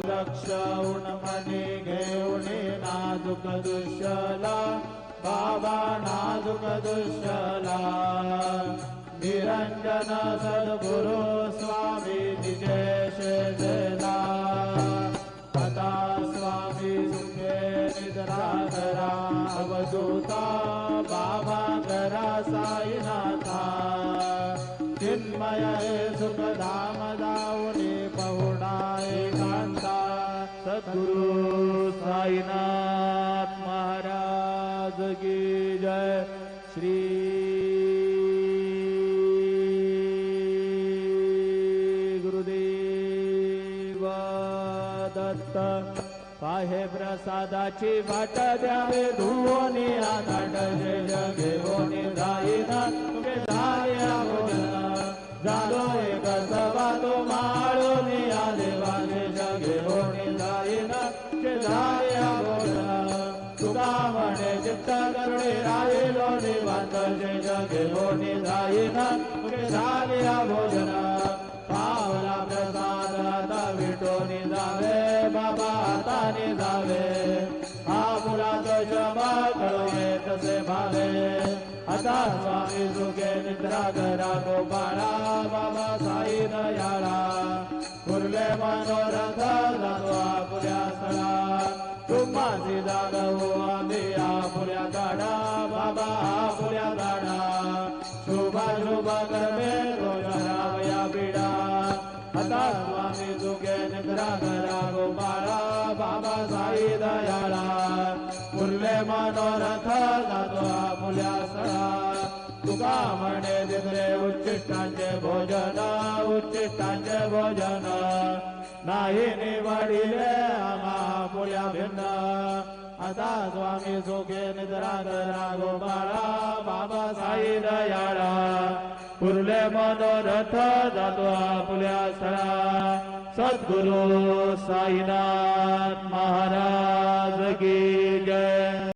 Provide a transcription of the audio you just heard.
लक्षवून मनी घेऊन नाजूक दुष्यला बाबा नाजूक दुष्यला निरंजन सद्गुरु स्वामी निजय शेजला आता स्वामी सुखे निद्रा करा अवधूता बाबा करा साईनाथा चिन्मय सुखधाम दाऊनी पहुडा एकांता सद्गुरु साईनाथ महाराज की जय। श्री गुरुदेव दत्त। पाहे प्रसादाची वाट द्यावे धुवोनी आनाट जय घेऊनी जाईना तुझे झाले भोजन झालो एक सभा तो माळूनी आले वाजे घेऊनी जाईना तुझे झाले भोजन तुका म्हणे चित्त करुणे राहिलो निवांत जय घेऊनी जाईना तुझे झाले भोजन पावला प्रसाद आता विटोनी जावे बाबा हाताने जावे हा मुलात क्षमा कळवे तसे भावे आता स्वामी सुखे निद्रा करा गोपाळा बाबा साई दयाळा कुर्ले मनोरथ जातो आपुल्या स्थळा तुम्हाची जागवू आम्ही आपुल्या गाडा बाबा आपुल्या गाडा शुभ कर्मे रोजरावया बिडा आता स्वामी सुखे निद्रा करा गोपाळा बाबा साई दयाळा कुर्ले मनोरथ जातो आपुल्या स्थळा तुका म्हणे दिसरे उच्चिष्टांचे भोजन उच्चिष्टांचे भोजन नाही निवडिले आम्हा पुल्या भिन्न आता स्वामी सुखे निद्रा करा गोपाळा बाबा साई दयाळा कुर्ले मनोरथ जातो आपुल्या स्थळा सद्गुरु साईनाथ महाराज की जय।